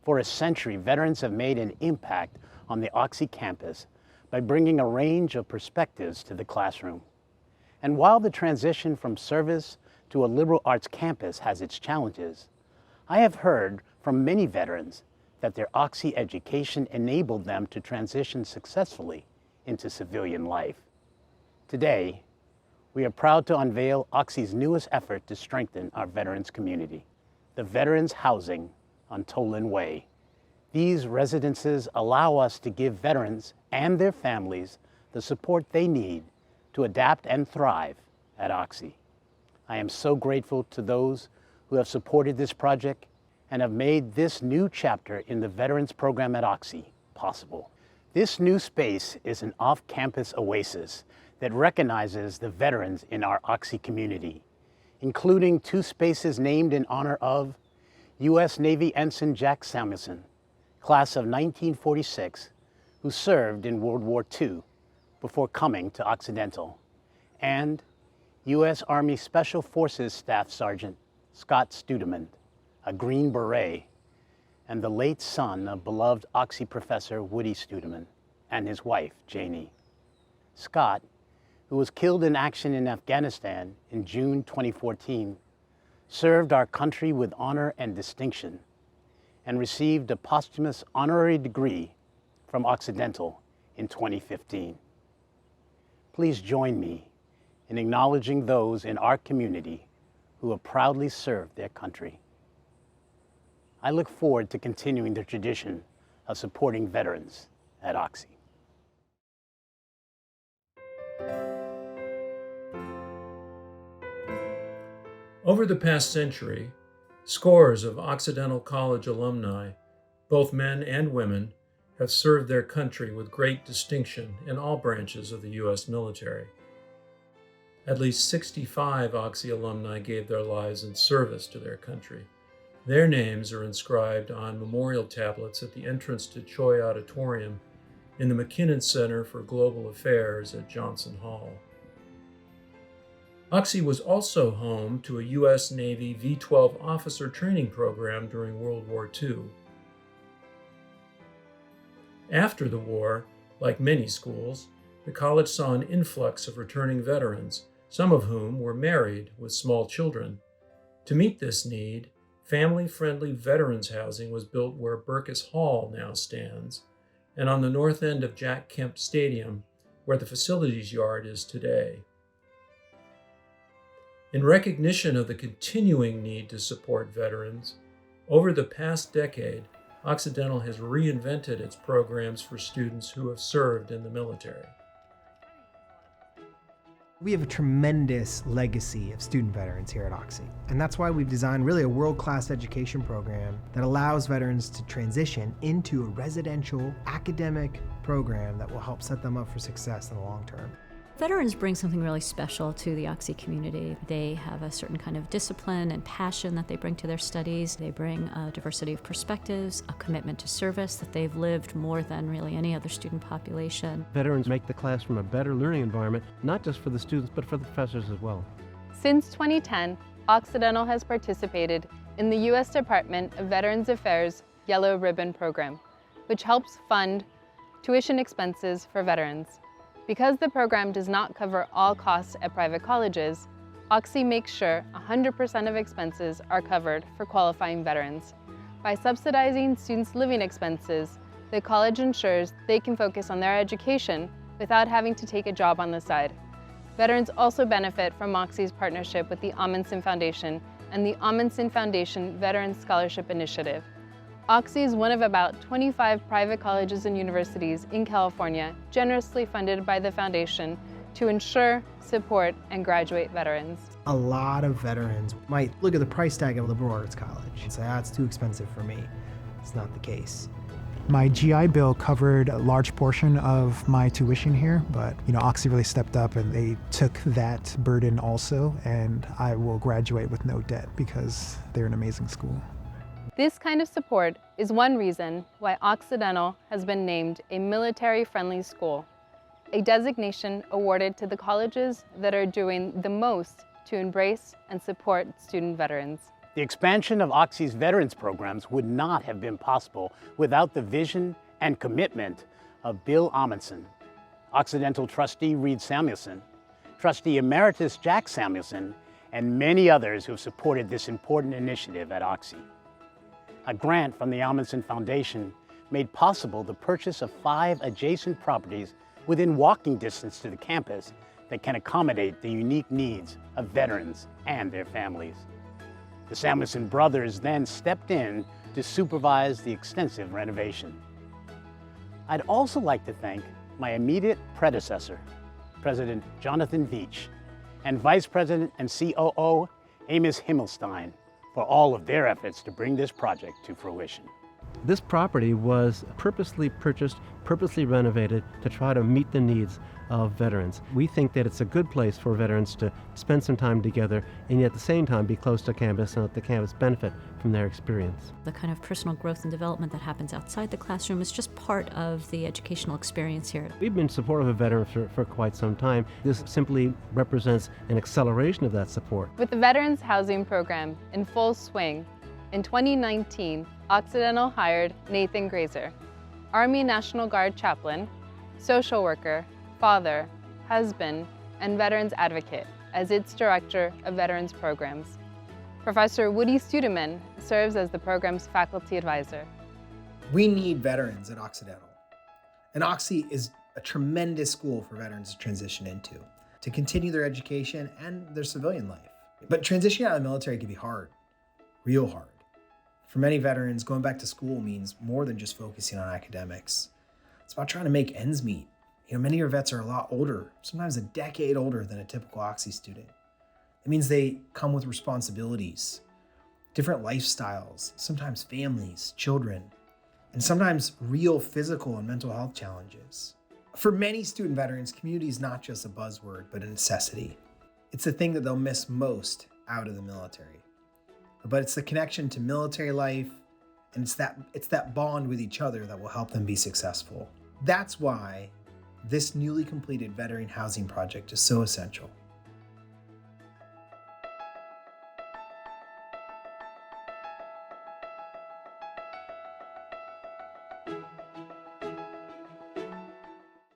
For a century, veterans have made an impact on the Oxy campus by bringing a range of perspectives to the classroom. And while the transition from service to a liberal arts campus has its challenges, I have heard from many veterans that their Oxy education enabled them to transition successfully into civilian life. Today, we are proud to unveil Oxy's newest effort to strengthen our veterans community, the Veterans Housing on Tolan Way. These residences allow us to give veterans and their families the support they need to adapt and thrive at Oxy. I am so grateful to those who have supported this project and have made this new chapter in the Veterans Program at Oxy possible. This new space is an off-campus oasis that recognizes the veterans in our Oxy community, including 2 spaces named in honor of U.S. Navy Ensign Jack Samuelson, class of 1946, who served in World War II before coming to Occidental, and U.S. Army Special Forces Staff Sergeant Scott Studeman, a Green Beret, and the late son of beloved Oxy professor Woody Studeman and his wife, Janie. Scott, who was killed in action in Afghanistan in June 2014, served our country with honor and distinction and received a posthumous honorary degree from Occidental in 2015. Please join me in acknowledging those in our community who have proudly served their country. I look forward to continuing the tradition of supporting veterans at Oxy. Over the past century, scores of Occidental College alumni, both men and women, have served their country with great distinction in all branches of the U.S. military. At least 65 Oxy alumni gave their lives in service to their country. Their names are inscribed on memorial tablets at the entrance to Choi Auditorium in the McKinnon Center for Global Affairs at Johnson Hall. Oxy was also home to a U.S. Navy V-12 officer training program during World War II. After the war, like many schools, the college saw an influx of returning veterans, some of whom were married with small children. To meet this need, family-friendly veterans housing was built where Burkess Hall now stands, and on the north end of Jack Kemp Stadium, where the facilities yard is today. In recognition of the continuing need to support veterans, over the past decade, Occidental has reinvented its programs for students who have served in the military. We have a tremendous legacy of student veterans here at Oxy, and that's why we've designed really a world-class education program that allows veterans to transition into a residential academic program that will help set them up for success in the long term. Veterans bring something really special to the Oxy community. They have a certain kind of discipline and passion that they bring to their studies. They bring a diversity of perspectives, a commitment to service that they've lived more than really any other student population. Veterans make the classroom a better learning environment, not just for the students, but for the professors as well. Since 2010, Occidental has participated in the U.S. Department of Veterans Affairs Yellow Ribbon Program, which helps fund tuition expenses for veterans. Because the program does not cover all costs at private colleges, Oxy makes sure 100% of expenses are covered for qualifying veterans. By subsidizing students' living expenses, the college ensures they can focus on their education without having to take a job on the side. Veterans also benefit from Oxy's partnership with the Amundsen Foundation and the Amundsen Foundation Veterans Scholarship Initiative. Oxy is one of about 25 private colleges and universities in California generously funded by the foundation to ensure, support, and graduate veterans. A lot of veterans might look at the price tag of a liberal arts college and say, it's too expensive for me. It's not the case. My GI Bill covered a large portion of my tuition here, but Oxy really stepped up and they took that burden also, and I will graduate with no debt because they're an amazing school. This kind of support is one reason why Occidental has been named a military-friendly school, a designation awarded to the colleges that are doing the most to embrace and support student veterans. The expansion of Oxy's veterans programs would not have been possible without the vision and commitment of Bill Amundsen, Occidental trustee Reed Samuelson, trustee emeritus Jack Samuelson, and many others who have supported this important initiative at Oxy. A grant from the Amundsen Foundation made possible the purchase of 5 adjacent properties within walking distance to the campus that can accommodate the unique needs of veterans and their families. The Samuelson brothers then stepped in to supervise the extensive renovation. I'd also like to thank my immediate predecessor, President Jonathan Veach, and Vice President and COO Amos Himmelstein, for all of their efforts to bring this project to fruition. This property was purposely purchased, purposely renovated to try to meet the needs of veterans. We think that it's a good place for veterans to spend some time together and yet at the same time be close to campus and let the campus benefit from their experience. The kind of personal growth and development that happens outside the classroom is just part of the educational experience here. We've been supportive of veterans for quite some time. This simply represents an acceleration of that support. With the Veterans Housing Program in full swing, in 2019, Occidental hired Nathan Grazer, Army National Guard chaplain, social worker, father, husband, and veterans advocate as its director of veterans programs. Professor Woody Studeman serves as the program's faculty advisor. We need veterans at Occidental. And Oxy is a tremendous school for veterans to transition into, to continue their education and their civilian life. But transitioning out of the military can be hard, real hard. For many veterans, going back to school means more than just focusing on academics. It's about trying to make ends meet. Many of your vets are a lot older, sometimes a decade older than a typical Oxy student. It means they come with responsibilities, different lifestyles, sometimes families, children, and sometimes real physical and mental health challenges. For many student veterans, community is not just a buzzword, but a necessity. It's the thing that they'll miss most out of the military. But it's the connection to military life, and it's that bond with each other that will help them be successful. That's why this newly completed veteran housing project is so essential.